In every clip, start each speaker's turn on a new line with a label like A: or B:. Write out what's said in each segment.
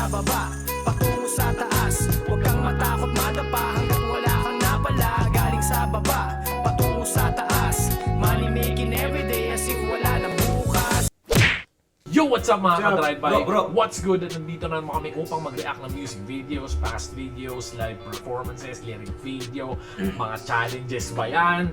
A: sa baba, patungo sa taas. Huwag kang matakot madapa hanggat wala kang napala. Galing sa baba, patungo sa taas. Money making everyday as if wala na bukas.
B: Yo, what's up mga ka-drive-by?
C: Bro.
B: What's good? At nandito na naman kami upang mag-react ng music videos, past videos, live performances, lyric video, mga challenges ba yan,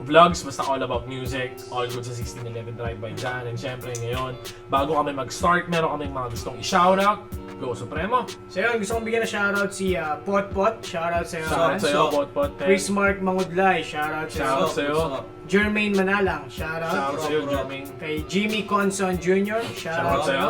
B: vlogs, basta all about music, all good sa 1611 Drive-by dyan. And syempre ngayon, bago kami mag-start, meron kaming mga gustong i-shoutout. Go, Supremo!
D: So yun, gusto kong bigyan ng shoutout si Potpot. Shoutout sa'yo.
B: Shoutout sa'yo, Potpot.
D: Chris Mark Mangudlay. Shoutout
B: Shoutout
D: sa'yo.
B: sa'yo.
D: Jermaine Manalang. Shoutout.
B: Shoutout sa'yo, Jermaine.
D: Kay Jimmy Conson Jr.
B: Shoutout
D: Shoutout
B: sa'yo.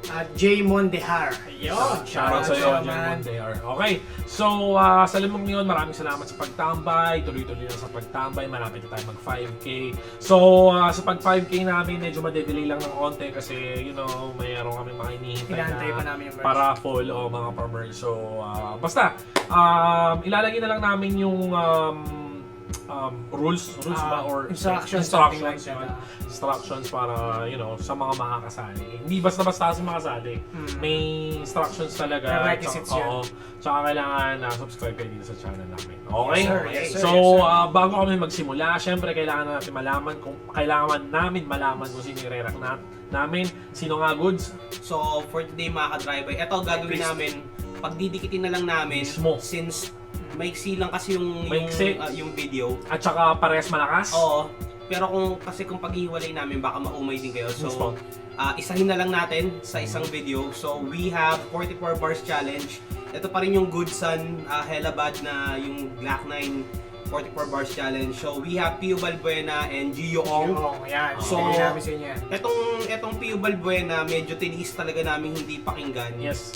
D: At Jay Mondehar. Ayun.
B: Shoutout sa'yo,
D: man.
B: Jay Monte. Okay, so sa limang ngayon, maraming salamat sa pagtambay. Tuloy-tuloy lang sa pagtambay. Malapit na tayo mag 5K. So sa pag 5K namin, medyo madedelay lang ng konti kasi you know, mayroon kami mga hinihintay
D: Inaantay pa
B: na
D: namin yung merch.
B: para full o mga pa-merch. So basta, ilalagay na lang namin yung rules ba or
D: Instructions, something like
B: yun.
D: that.
B: Instructions para you know sa mga makakasali. Hindi basta-basta kasi makasali. May instructions talaga.
D: Prerequisites
B: Tsaka-
D: yan.
B: oo. Tsaka kailangan subscribe kayo dito sa channel namin. Okay?
D: Yes, sir. Yes, sir.
B: So
D: Yes, sir.
B: bago kami magsimula, syempre kailangan namin malaman kung sino i-react namin, sino nga goods.
C: So, for today mga ka-driver, ito gagawin namin, pagdidikitin na lang namin
B: Mismo.
C: since maiksi lang kasi yung
B: Maiksi.
C: yung video.
B: At saka parehas malakas.
C: Oo. Pero kung paghihiwalay namin baka maumay din kayo.
B: Mismo.
C: So, isahin na lang natin sa isang video. So, we have 44 bars challenge. Ito pa rin yung Good Son Hella Bad na yung Black 9 44 bars challenge. So, we have Pio Balbuena and Gio Ong.
D: Yung, ayan.
C: So,
D: So, namin sa inyo yan.
C: Etong Pio Balbuena, medyo tiniis talaga namin hindi pakinggan.
B: Yes.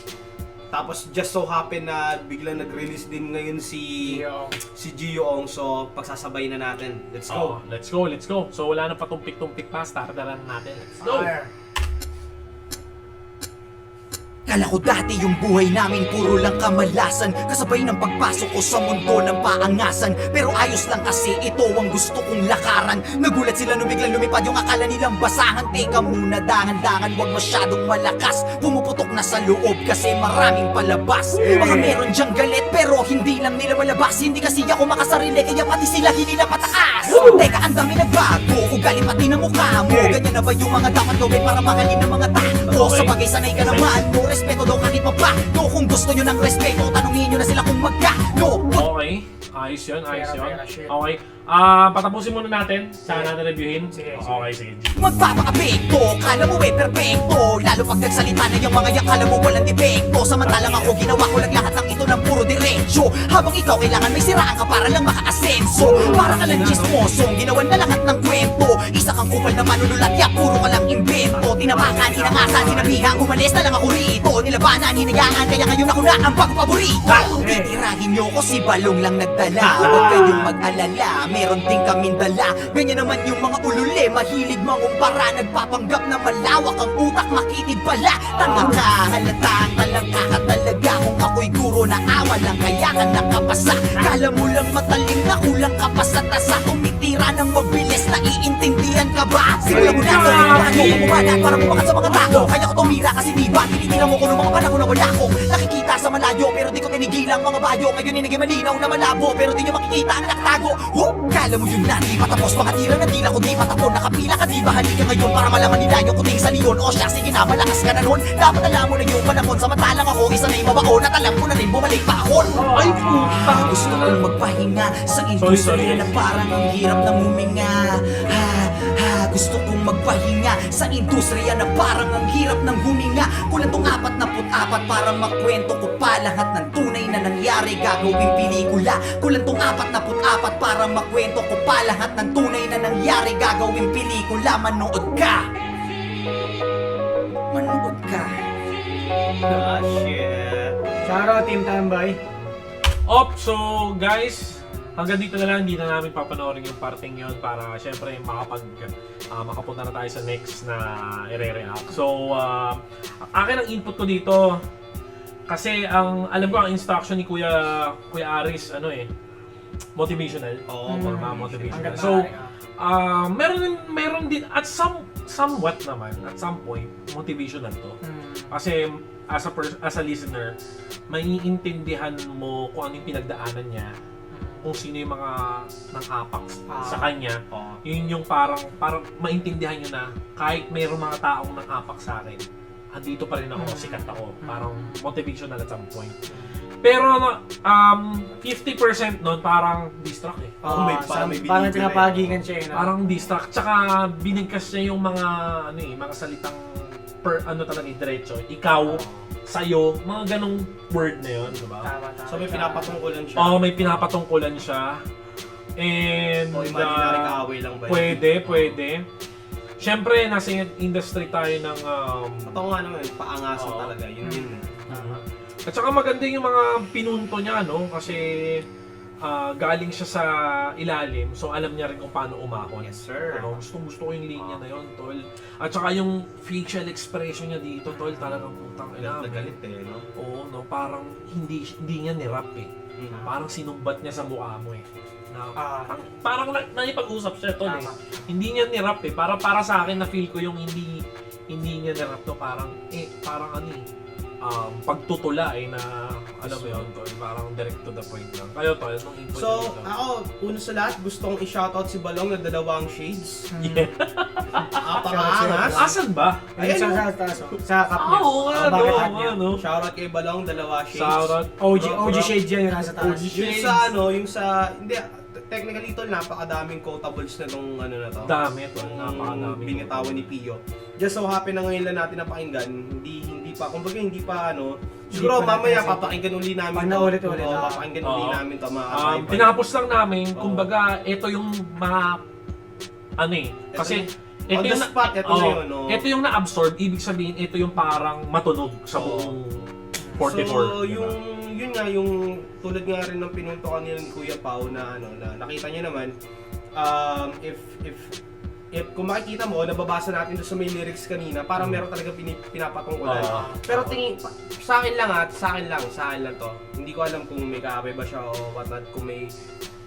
C: Tapos just so happen na biglang nag-release din ngayon si Gio Ong. So pagsasabay na natin. Let's go.
B: Let's go. So wala na patumpik-tumpik pa, start na lang natin. Let's go.
D: Fire.
E: Kala ko dati yung buhay namin puro lang kamalasan, kasabay ng pagpasok ko sa mundo ng paangasan. Pero ayos lang kasi ito ang gusto kong lakaran. Nagulat sila nung biglang lumipad yung akala nilang basahan. Teka muna, dahan-dahan, wag masyadong malakas. Pumuputok na sa loob kasi maraming palabas. Baka meron dyang galit pero hindi lang nila malabas. Hindi kasi ako makasarili kaya pati sila hindi na pataas. Teka, ang dami nagbago, ugali pati ng mukha mo. Ganyan na ba yung mga dapat gawin para mahalin ng mga tao? Sa bagay sanay ka naman mo, respeto daw kahit pa ba? No, kung gusto nyo ng respeto, tanungin nyo na sila kung magkano.
B: Okay. Ayos yun.
D: Pera, shit.
B: Okay. Patapusin muna natin. Saan natin reviewin?
D: Sige.
B: Okay, sige.
E: Magpapakapekto, kala mo perfecto. Lalo pag nagsalita na yung mga yan, kala mo walang depekto. Samantalang ako, ginawa ko lang lahat ng ito ng puro diretsyo. Habang ikaw kailangan may siraan ka para lang makaasenso. Para ka lang chismosong, ginawan na lahat ng kwento. Isa kang kupal na manunulat, ya puro ka lang invento. Tinapakan, hinangasan, sinabihan, umalis na lang ako rito. Nilabanan, hinayaan, kaya ngayon ako na ang pagpaborito. Titirahin nyo ko si Balong lang nagdala. Huwag kayong mag-alala, meron din kaming dala. Ganyan naman yung mga ulule, mahilig mangumpara. Nagpapanggap na malawak ang utak, makitid pala. Tanga ka, halatang talangka ka talaga. Kung ako'y guro na awa lang, kaya ka nakapasa. Kala mo lang matalim na kulang ka pa sa tasa. Tumitira ng mabilis, naiintindihan ka ba? Simulan mo na ito, bakit mo kumalat para bumakat sa mga tao? Kaya ko tumira kasi di ba, tinitira mo ko nung mga panahon na wala ko. Nakikita sa malayo, pero di ko tinigilang mga bayo. Ngayon inigay malinaw na malabo, pero di nyo makikita ang nakatago. Kala mo yun na, di patapos mga tira na tila ko di patapon. Nakapila ka di ba, halika ngayon para malaman nila yung kuting sa leon. O siya, sige na, malakas ka na nun. Dapat alam mo na yung panahon, samantalang ako isa na yung mabaon. At alam ko na rin bumalik pa ako. Ay puta, gusto kong magpahinga sa industriya na parang ang hirap na huminga. Gusto kong magpahinga sa industriya na parang ang hirap ng huminga. Kulang tong 44 para makwento ko pa lahat ng tunay na nangyari, gagawing pelikula. Kulang tong 44 para makwento ko pa lahat ng tunay na nangyari, gagawing pelikula. Manood ka. Manood ka.
C: Shit.
D: Shoutout Team Tambay.
B: So guys, hanggang dito na lang, hindi na namin papanoorin yung parting yun para syempre makapunta na tayo sa next na i-react. So, akin ang input ko dito kasi alam ko ang instruction ni Kuya Aris, motivational.
C: Oo,
B: Motivational.
D: Hanggang
B: So,
D: maaari,
B: meron din at somewhat naman, at some point, motivational to. Kasi as a listener, maiintindihan mo kung ano yung pinagdaanan niya, kung sino yung mga nang-apak sa kanya. Yun yung parang maintindihan nyo na kahit mayroong mga taong nang-apak sa akin, andito pa rin ako, sikat ako. Parang motivational at some point. Pero 50% nun parang distract eh.
C: May
D: parang pinapagingan siya eh. No?
B: Parang distract. Tsaka binigkas niya yung mga mga salitang talaga diretso. Ikaw, sa'yo, mga ganong word na yun, diba?
D: Tama.
C: So may pinapatungkulan siya.
B: Oo, may pinapatungkulan siya. And
C: O imaginary kaaway lang ba yun?
B: pwede. Siyempre, nasa industry tayo ng
C: Totoo nga naman, paangasan talaga. Yun yun.
B: At saka maganda yung mga pinunto niya, no? Kasi galing siya sa ilalim, so alam niya rin kung paano umahon.
C: Yes, sir.
B: Ano, gusto ko yung linya na yun, tol. At saka yung facial expression niya dito, tol, talagang putang ina.
C: Galit eh, no?
B: Oo, no? Parang hindi niya nirap eh. Parang sinumbat niya sa mukha mo eh. Parang naipag-usap siya, tol eh. Hindi niya nirap eh. Para sa akin na feel ko yung hindi niya nirap to, parang pagtutula na alam mo yun, tol, parang direct to the point lang. Kayo, tol, anong input
C: So,
B: nyo dito?
C: ako, una sa lahat, gustong i-shoutout si Balong na dalawang shades.
B: Yeah.
C: Apakaangas.
B: Asan ba?
D: Ayun
C: Ayan,
D: sa taas, sa cup niya.
B: Oo nga,
D: Sa bucket hat
B: no,
D: niya.
B: ano.
C: Shoutout kay Balong, dalawa shades.
B: Shoutout.
D: OG shade yan yung nasa taas.
B: OG
C: Yung sa, hindi, technically tol, napakadaming quotables na nung na to.
B: Dami, tol.
C: Yung
B: Napakadami.
C: binitawan ni Pio. Just so happy na ngayon lang natin napakinggan. Hindi pa, kumbaga hindi pa siguro
D: pa
C: mamaya
D: natin
C: papakinggan uli namin
D: Pag naulit-ulit,
C: Oo,
D: ah.
C: papakinggan uli
B: Oo.
C: namin to mga
B: Tinapos lang namin,
C: Oo.
B: kumbaga, ito yung mga, kasi,
C: on the spot, ito na yun, no?
B: Ito yung na-absorb, ibig sabihin, ito yung parang matunog sa buong 44.
C: So,
B: diba?
C: yun nga, yung tulad nga rin ng pinunto kanila ni Kuya Pao na na nakita niyo naman, if kung makikita mo, nababasa natin doon sa may lyrics kanina, parang meron talaga pinapatungkulan. Pero sa akin lang to. Hindi ko alam kung may kaaway ba siya o whatnot, kung may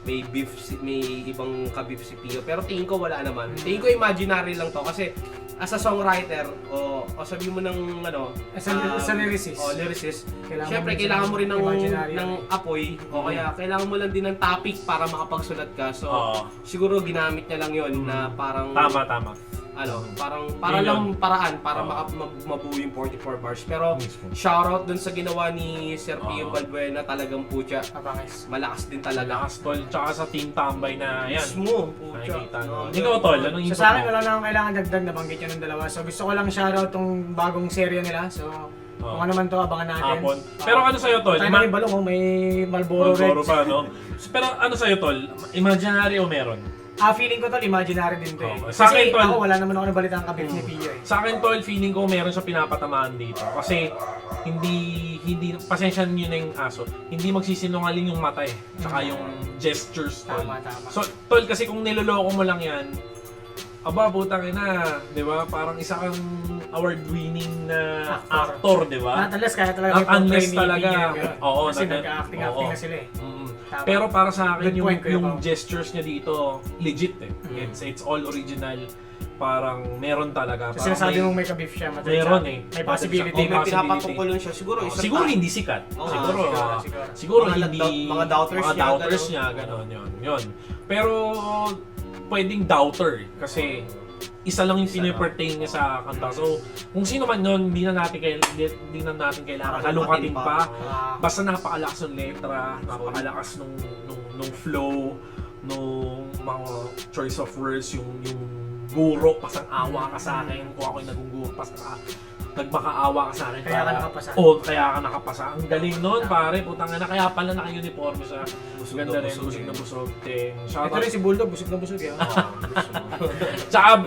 C: beef, may ibang ka-beef si Pio. Pero tingin ko wala naman. Tingin ko imaginary lang to kasi as a songwriter o sabi mo ng
D: As a lyricist.
C: Lyricist.
D: Kailangan
C: Siyempre
D: mo
C: kailangan mo rin
D: imaginary
C: ng apoy o kaya kailangan mo lang din ng topic para makapagsulat ka. So
B: Oo.
C: siguro ginamit niya lang 'yon na parang
B: Tama.
C: para
B: Yun
C: lang
B: yun.
C: paraan para
B: Oo.
C: mabuo yung 44 bars. Pero
B: Mismo.
C: shoutout dun sa ginawa ni Sir Pio
B: Oo.
C: Balbuena, talagang putya.
D: Abangis.
C: Malakas din talaga.
B: Lakas, tol, tsaka sa team tambay na yan.
C: Mismo, putya.
B: Nakikita, no? Ikaw, tol, anong input
D: So sa akin
B: mo?
D: wala na akong kailangan dagdag, nabanggit yun ng dalawa. So gusto ko lang shoutout tong bagong serye nila. So kung ano man to, abangan natin.
B: Hapon. Pero ano sa'yo, tol?
D: Tayo na yung balong, may Marlboro Red.
B: Marlboro pa, no? Pero ano sa'yo, tol? Imaginary o meron?
D: Feeling ko tol, imaginary din to eh.
B: Oo. Sa akin,
D: Kasi
B: tol-
D: ako wala naman ako nabalita ang kabit ni Pio eh.
B: Sa akin, tol, feeling ko meron siya pinapatamaan dito. Kasi hindi pasensya niyo na yung aso. Hindi magsisinungaling yung mata eh. Tsaka yung gestures, tol.
D: Tama.
B: So, tol, kasi kung niloloko mo lang yan, putang ina, di ba? Parang isa kang award-winning na actor, di ba?
D: Unless kaya talaga
B: Unless
D: i-portray ni
B: talaga,
D: Pio yun.
B: oo,
D: Kasi
B: na-
D: nag-acting
B: oo.
D: na sila eh. Tama.
B: Pero para sa akin,
D: Good point, Kuya
B: yung
D: Pao.
B: gestures niya dito, legit eh. It's all original. Parang meron talaga.
D: Kasi
B: Parang
D: sinasabi
B: may-
D: mong may kabif siya,
B: Meron eh.
D: May possibility.
C: Kung may
B: possibility.
C: pinapatungkulan siya, siguro isang
B: Siguro hindi sikat.
C: Oo,
B: siguro,
D: siguro.
B: siguro
C: Mga
B: hindi
C: mga doubters niya,
B: doubters
C: gano'n.
B: niya, gano'n yun. Pero pwedeng doubter kasi isa lang yung pinipertain niya sa kanta. So, kung sino man yun, hindi na natin kailangan halukatin pa. Basta napakalakas ng letra, napakalakas nung flow, nung mga choice of words, yung guro, pasang awa ka sa akin, kung ako'y naguguro, nagmakaawa ka sa akin.
D: Kaya ka nakapasa.
B: Kaya ka nakapasa. Ang galing nun, pare, putang ina, kaya pala naka-uniforme siya. Ganda rin, busog na busog.
D: Ito rin si Bulldog, busog na busog eh.
B: Tsaka,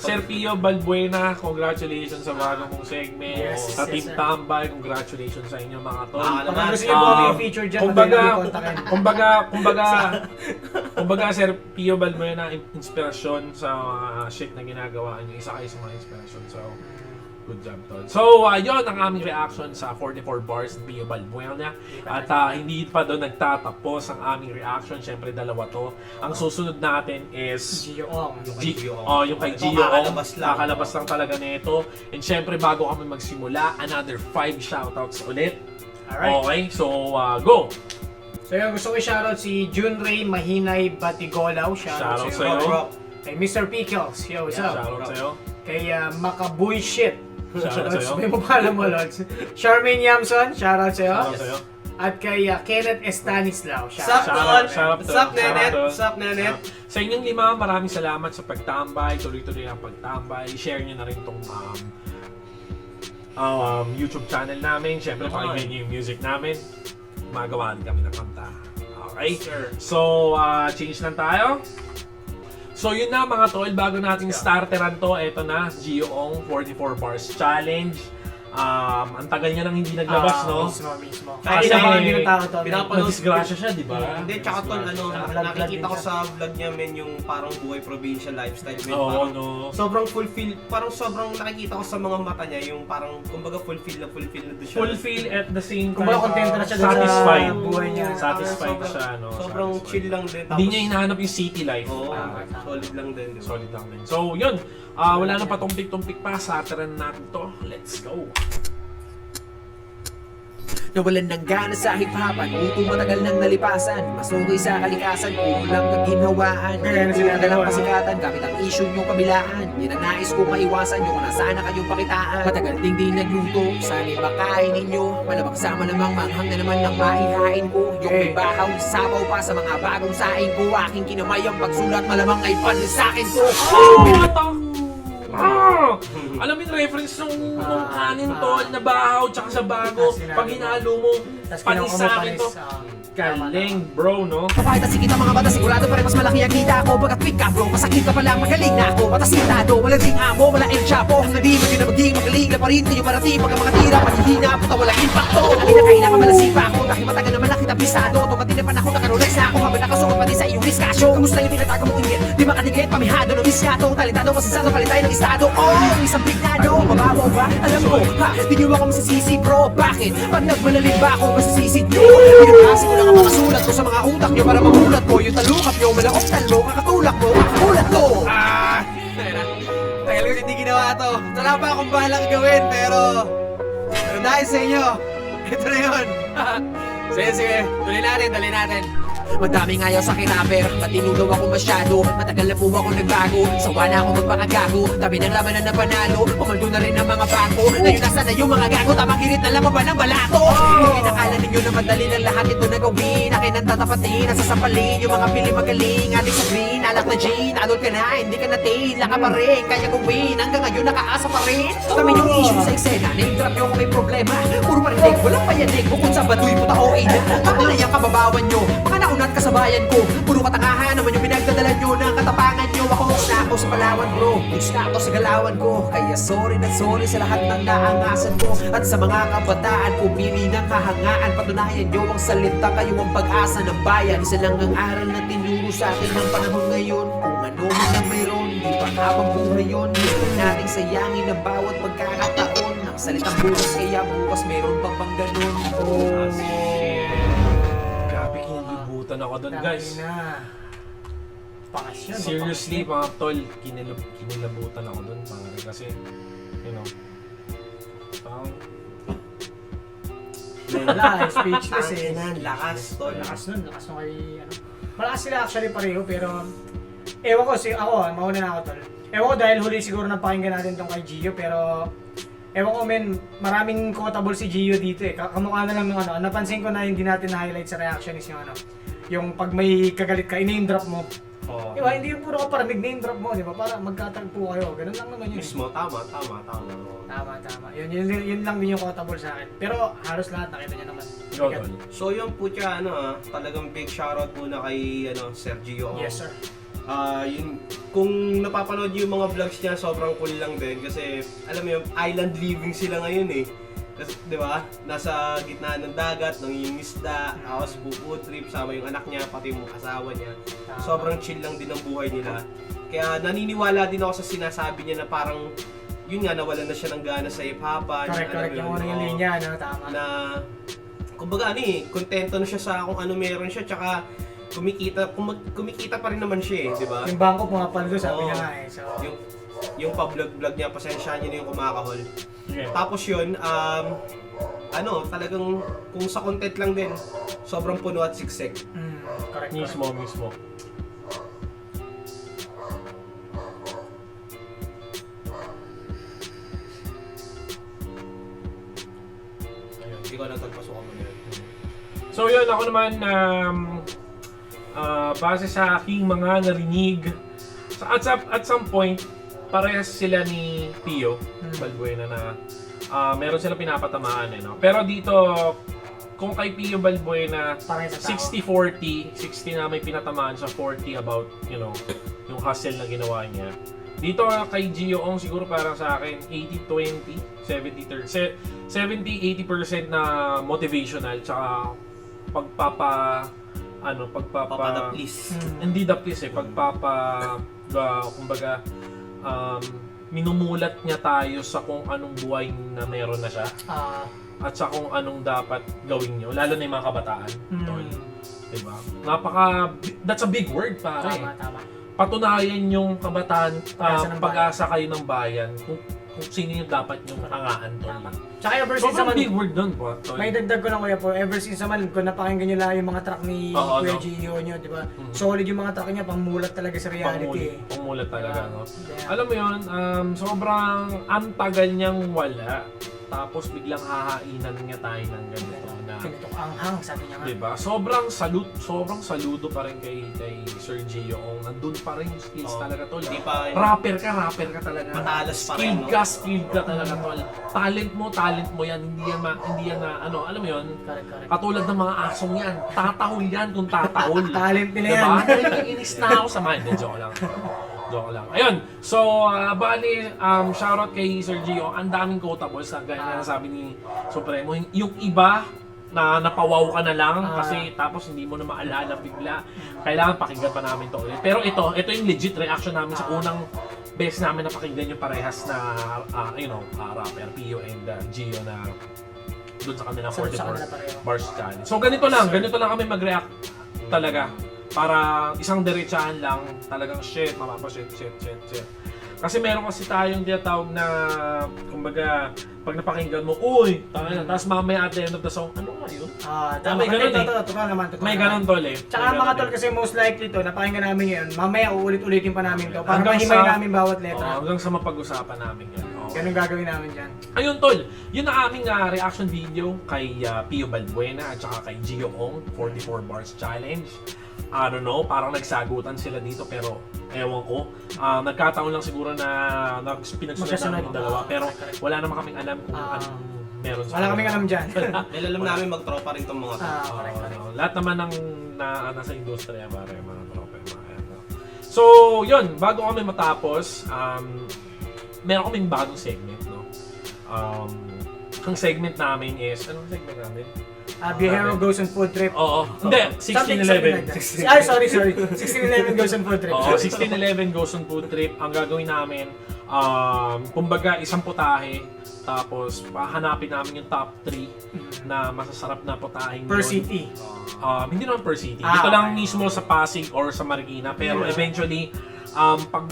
B: Sir Pio Balbuena, congratulations sa bago mong segment.
D: Yes,
B: Sa
D: yes,
B: Team
D: sir.
B: Tambay, congratulations sa inyo mga tol.
D: Pag gusto niyo po i-feature dyan,
B: kumbaga,
D: madali kontakin.
B: kumbaga, Sir Pio Balbuena, inspirasyon sa mga shit na ginagawa niyo. Isa kayo sa mga inspirasyon. So, Good job, Tol. So, yun ang aming reaction sa 44 bars ng Pio Balbuena. At hindi pa doon nagtatapos ang aming reaction. Siyempre, dalawa to. Ang susunod natin is
D: Gio Ong.
B: yung kay Gio
C: Kakalabas lang.
B: Kakalabas lang talaga nito. And syempre, bago kami magsimula, another 5 shoutouts ulit.
D: Alright.
B: Okay, so go!
D: So yun, gusto ko i-shoutout si Junray Mahinay Batigolaw.
B: Shoutout
D: Shoutout
B: sa'yo.
C: Rock.
D: Kay Mr. Pickles. Yo, what's up?
B: Shoutout sa'yo.
D: Kay Makabuy Shit.
B: Shoutout sa'yo.
D: May mapala mo, Lods. Charmaine Yamson. Shoutout sa'yo.
B: Shoutout sa'yo.
D: At kay Kenneth Estanislao.
C: Sup,
D: Shoutout.
C: Tol? Sup, Nenet? Sup, Nenet?
B: Sa inyong lima, maraming salamat sa pagtambay. Tuloy-tuloy ang pagtambay. Share nyo na rin tong YouTube channel namin. Siyempre, pakinggan nyo yung music namin. Magawa din kami ng kanta. Okay? So, change lang tayo. So, yun na mga tol. Bago nating starteran to, eto na, Gio Ong 44 Bars Challenge. Ang tagal niya nang hindi naglabas, no?
D: Mismo.
B: Kasi-
D: Kasi hindi ng tao to.
C: Pinapanood-
B: Nadisgrasya siya, di ba?
C: Hindi, tsaka Tol,
D: Naka-vlog
C: nakikita
D: din
C: ko
D: siya.
C: sa vlog niya, men, yung parang buhay provincial lifestyle, men.
B: Oo,
C: Parang
B: no.
C: sobrang fulfill, parang sobrang nakikita ko sa mga mata niya, yung parang, kumbaga, fulfill na doon siya.
B: Fulfill at the same time.
D: Kumbaga, kontento na siya dun sa
B: satisfied.
D: buhay niya.
B: Satisfied
C: Sobrang-
B: siya, no?
C: Sobrang
B: Satisfied.
C: chill lang din.
B: Hindi niya hinahanap yung city life.
C: Oo,
D: Tama.
C: solid lang din. Di ba?
B: Solid lang din. So, yun. Wala nang patumpik-tumpik pa. Starteran natin to. Let's go.
F: Nawalan ng gana sa hip-hopan, uto matagal nang nalipasan. Masugay sa kalikasan, kulang ang ginhawaan. Dalang pasikatan, gamit ang issue niyong kabilaan. Yan ang nais kong maiwasan, yung nasaan na kayong pakitaan. Matagal ding di nagluto, sana'y makain ninyo. Malamang sa malamang manghang na naman ng maihain ko. Yung may bahaw, sabaw pa sa mga bagong saing ko. Aking kinamay ang pagsulat, malamang ay panin sa'kin ko.
B: Alam mo yung reference nung kanin tol na bahaw tsaka sa bago. Pag hinalo mo, panis sa akin to. Galing bro, no?
F: Kahit at sikita mga bata, sigurado pa rin mas malaki ang kita ko. Pagkat pick up bro, masakit ka pala, magaling na ako. Matasitado, walang ding amo, wala El Chapo. Hanggang di mo na maging magaling na pa rin kayo parating. Pagka mga tira, panihina, puta walang impacto. Kinakailangan malasipa ako, dahil matagal na malaki na bisado. Tumating na panahon, nakarolex na ako. Habang nakasukat pati sa iyong diskasyo. Kamusta yung tinatago mong inggit? Di makadigit, pamihado ng misyato. Talentado, masasado, palitay ng estado. Oh, isang bignado, mababaw ba? Alam mo, ha, di nyo ako masisisi bro. Bakit? Pag nagmalalim ba ako, masisisid nyo? Pinagkasi ko lang ang mga sulat ko sa mga utak nyo para mamulat ko. Yung talukap nyo, malaok talbo, kakatulak mo, kakakulat ko. Tagal ko hindi ginawa to. Wala pa akong balang gawin, pero dahil sa inyo, ito na yun. Sige, tuloy natin, tuloy natin. Madaming ayaw sa kinapper, matinudaw ako masyado. Matagal na po ako nagbago, sawa na ako magpakagago. Dami ng labanan na panalo, pumaldo na rin ang mga bangko. Ngayon nasa na yung mga gago, tamang hirit na lamang ba ng balato? Hindi nakala ninyo na madali lang lahat ito na gawin. Akin ang tatapatin, nasasampalin yung mga pili magaling. Ating sa green, alak na gin, adult ka na, hindi ka natin. Laka pa rin, kaya gawin, hanggang ngayon nakaasa pa rin. Kami yung issue sa eksena, name drop nyo kung may problema. Puro marinig, walang payanig, bukod sa batoy puta o ina. Kamalay ang kababawan nyo, mga naunat kasabayan ko. Puro katangahan naman yung pinagdadala nyo ng katapangan nyo. Ako na ako sa Palawan bro, goods na ako sa galawan ko. Kaya sorry na sorry sa lahat ng naangasan ko. At sa mga kabataan, pumili ng kahangaan. Patunayan nyo ang salita, kayo ang pag-asa ng bayan. Isa lang ang aral na tinuro sa atin ng panahon ngayon. Kung ano man ang mayroon, di pa habang buhay yun. Huwag nating sayangin ang bawat pagkakataon. Ang salitang bukas, kaya bukas meron pa bang ganun.
B: Grabe, kinilibutan ako doon guys.
D: Pakasyon.
B: Seriously mga tol, kinilabutan ako doon. Kasi, you know, parang
D: Wala, speechless eh.
C: Lakas, Tol.
D: Lakas nun kay ano. Malakas sila actually pareho pero ewan ko, ako, mauna na ako tol. Ewan ko dahil huli siguro napakinggan natin tong kay Gio pero ewan ko men, maraming quotable si Gio dito eh. Kamukha na lang ng ano, napansin ko na hindi natin na-highlight sa reaction is yung ano, yung pag may kagalit ka, i-name drop mo.
C: Oo.
D: Diba, hindi yung puro ka para name drop mo, di ba? Para magkatagpo kayo, ganun lang naman yun.
C: Mismo, tama.
D: Tama. Yun lang din yung quotable sa akin. Pero halos lahat nakita niya naman.
B: ikaw tol.
C: So yung putya, talagang big shoutout muna kay Sergio.
D: Yes sir.
C: Kung napapanood niyo yung mga vlogs niya, sobrang cool lang din kasi alam mo yung island living sila ngayon eh. Kasi, di ba? Nasa gitna ng dagat, nangingin isda, tapos food trip, sama yung anak niya, pati yung asawa niya. Sobrang chill lang din ang buhay nila. Kaya naniniwala din ako sa sinasabi niya na parang yun nga, nawalan na siya ng gana sa hip-hopan.
D: Correct, yung unang yung linya, no? Tama.
C: Na, kumbaga kontento na siya sa kung ano meron siya, tsaka kumikita pa rin naman siya di ba?
D: Yung bangko pumapaldo, sabi
C: Oo.
D: niya nga So,
C: Yung pa-vlog niya, pasensya niya na yung kumakahol.
B: Yeah.
C: Tapos yun, talagang kung sa content lang din, sobrang puno at siksik.
D: correct.
B: Mismo.
C: Hindi ko na pasukan mo na yun.
B: So yun, ako naman, base sa aking mga narinig, at some point, parehas sila ni Pio Balbuena na meron silang pinapatamaan no? Pero dito, kung kay Pio Balbuena,
D: Parehas sa tao.
B: 60-40, 60 na may pinatamaan siya, 40 about, yung hustle na ginawa niya. Dito kay Gio Ong, siguro parang sa akin, 80-20, 70-80% na motivational, tsaka
C: Papadaplis.
B: hindi daplis kumbaga minumulat niya tayo sa kung anong buhay na meron na siya at sa kung anong dapat gawin niyo, lalo na yung mga kabataan. Tol. Diba? That's a big word, pare.
D: Tama.
B: Patunayan yung kabataan,
D: Pag-asa ng
B: pag-asa kayo ng bayan, kung sino yung dapat yung hangaan, tol.
D: Tsaka ever since
B: Sobrang
D: naman,
B: big word dun po, tol.
D: may dagdag ko lang kuya po, ever since naman, kung napakinggan nyo lang yung mga track ni
B: Oo,
D: Kuya
B: no?
D: Gio nyo, di ba? Solid yung mga track niya, pangmulat talaga sa reality.
B: Pangmulat talaga, no?
D: Yeah.
B: Alam mo yun, sobrang ang tagal niyang wala, tapos biglang hahainan niya tayo ng ganito na,
D: Ganitong anghang, sabi niya nga.
B: diba? Sobrang saludo pa rin kay Sir Gio Ong. Nandun pa rin yung skills
C: Oo.
B: talaga, tol.
C: Hindi pa,
B: Rapper ka talaga.
C: Matalas pa rin, no?
B: Skilled ka talaga, tol. Talent mo yan. Hindi yan na, alam mo yun?
D: Correct.
B: Katulad ng mga asong yan. Tatahol yan kung tatahol.
D: Talent nila
B: Diba?
D: yan.
B: Inis na ako sa mind. Joke lang. Ayun. So, bali, shoutout kay Sir Gio. Ang daming quotables na gaya na sabi ni Supremo. Yung iba, na napawaw ka na lang kasi tapos hindi mo na maalala bigla. Kailangan pakinggan pa namin to ulit. Pero ito yung legit reaction namin sa unang beses namin na pakinggan yung parehas na, rapper, Pio and Gio na doon sa kanila 44 bars challenge. So ganito lang kami mag-react talaga. Para isang diretsahan lang, talagang shit. Kasi meron kasi tayong tinatawag na, kumbaga, pag napakinggan mo, uy, tapos mamaya at the end of the song, ano nga yun?
D: Tama,
B: May ganun eh.
D: Totoo naman.
B: May ganun tol eh.
D: Tsaka
B: May
D: mga
B: ganun
D: tol,
B: eh.
D: kasi most likely to, napakinggan namin yun, mamaya uulit-ulitin pa namin to, para
B: Hanggang
D: mahimay
B: sa-
D: namin bawat letra.
B: Hanggang sa mapag-usapan namin yan.
D: Ganun gagawin namin dyan.
B: Ayun tol, yun ang aming reaction video kay Pio Balbuena at saka kay Gio Ong, 44 Bars Challenge. I don't know, parang nagsagutan sila dito pero ewan ko. Nagkataon lang siguro na pinagsunod namin yung dalawa pero wala naman kaming alam kung anong meron sa
D: Wala kaming alam dyan.
C: Dahil alam namin mag-tropa rin tong mga to.
D: Correct.
B: lahat naman ng nasa industriya pare, mga tropa, mga ano. So, yun, bago kami matapos, meron kaming bagong segment, no? Ang segment namin is, anong segment namin?
D: Bihero goes on food trip.
B: Oo. Hindi,
D: Something
B: 1611.
D: like that. Ay, sorry. 1611 goes on food trip.
B: Oo, 1611 goes on food trip. Ang gagawin namin, kumbaga isang putahe, tapos hanapin namin yung top 3 na masasarap na putahe
D: Per
B: yun.
D: city.
B: Hindi naman per city. Dito lang
D: okay.
B: mismo sa Pasig or sa Marikina. Pero eventually, pag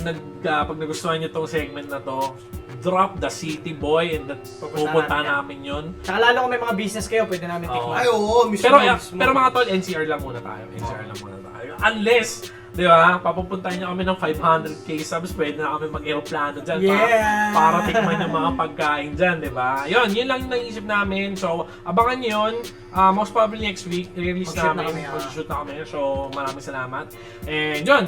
B: nagustuhan nyo tong segment na to, drop the city boy and pupunta namin yun.
D: Tsaka lalo kung may mga business kayo, pwede namin tikman.
C: Ay, oo, mismo.
B: Pero mga tol, NCR lang muna tayo. Unless, di ba, papupuntahan niyo kami ng 500k subs, pwede na kami mag-aeroplano dyan para tikman yung mga pagkain dyan, di ba? Yun lang yung naisip namin. So, abangan nyo yun. Most probably next week, release namin. Mag-shoot na kami. So, maraming salamat. And yun,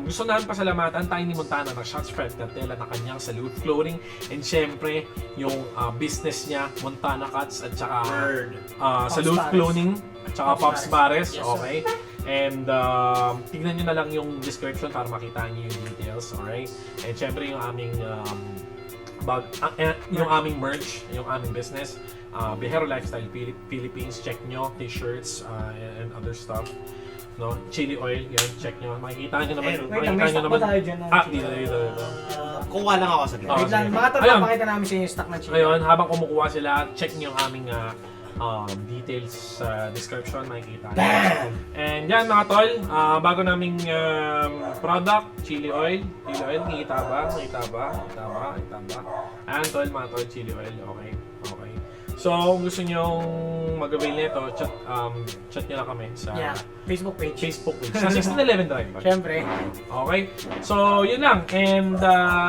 B: gusto namin pasalamatan tayo ni Montana ng Shots Fred Cartela na kanyang Salute Clothing. And syempre, yung business niya, Montana Cuts at saka Salute Clothing at saka Pops Bares. Okay? And tignan nyo na lang yung description para makita nyo yung details, alright? And syempre yung aming yung aming merch, yung aming business, Bihero Lifestyle Philippines, check nyo, t-shirts and other stuff. no? Chili oil, yan, check nyo. Makikita nyo naman.
C: Ayun,
D: Wait lang, may stock ba tayo dyan?
B: Dito.
C: Kuha lang ako sa gitna.
D: Wait lang,
B: sige.
D: mga tol,
B: Ayun.
D: pakita namin sa inyo yung stock ng chili.
B: Ngayon, habang kumukuha sila, check nyo yung aming details sa description, makikita nyo. And yan mga tol, bago naming product, chili oil. Chili oil, nakita ba? Ayan tol, mga tol, chili oil, okay. So, kung gusto nyo mag-avail nito, chat nyo lang kami sa
D: Yeah, Facebook page.
B: Facebook page. Sa 1611 Drive ba?
D: Siyempre.
B: Okay. So, yun lang. And,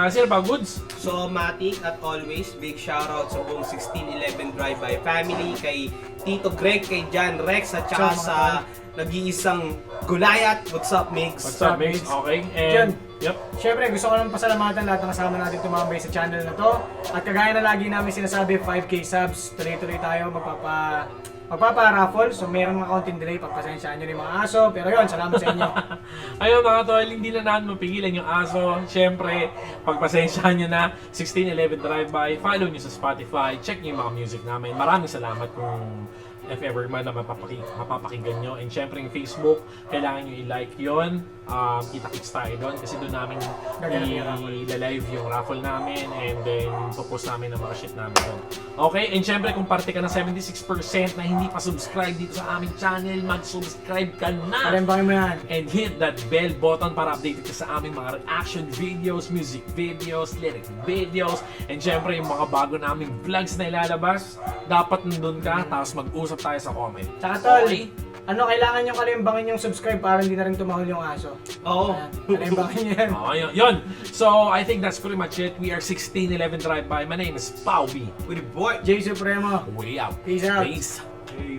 B: sino pa? Goods?
C: So, Matic, at always, big shoutout sa buong 1611 Drive-By family, kay Tito Greg, kay John Rex, at saka
D: What's up,
C: sa nag-iisang Gulayat. What's up, Mix?
B: What's up, Mix?
D: Mix?
B: Okay.
D: Jan.
B: And, yep.
D: Siyempre, gusto ko lang pasalamatan lahat ng kasama natin tumambay sa channel na to. At kagaya na lagi namin sinasabi, 5K subs, tuloy-tuloy tayo, magpapa-raffle. So, meron mga konting delay, pagpasensyaan nyo rin mga aso. Pero yun, salamat sa inyo.
B: Ayun mga tol, hindi na natin mapigilan yung aso. Siyempre, pagpasensyahan nyo na 1611 Drive-By, follow nyo sa Spotify, check nyo yung mga music namin. Maraming salamat kung if ever man na mapapakinggan nyo. And syempre yung Facebook, kailangan nyo i-like yun. Kita-kits tayo doon kasi doon namin i-live yung raffle namin and then popost namin ang mga shit namin doon. Okay? And syempre kung parte ka ng 76% na hindi pa subscribe dito sa aming channel, mag-subscribe ka na!
D: Palimbangin mo yan.
B: And hit that bell button para updated ka sa aming mga reaction videos, music videos, lyric videos, and syempre yung mga bago naming vlogs na ilalabas, dapat nandun ka, tapos mag-usap tayo sa comment.
D: Tsaka tol,
B: Okay?
D: ano, kailangan nyo kalimbangin yung subscribe para hindi na rin tumahol yung aso.
C: Oo.
D: Ayan, kalimbangin nyo yan.
B: Oh, yun. So, I think that's pretty much it. We are 1611 Drive-By. My name is Pau B.
C: With the boy.
D: Jay Supremo.
B: Way out.
D: Peace out.
B: Peace.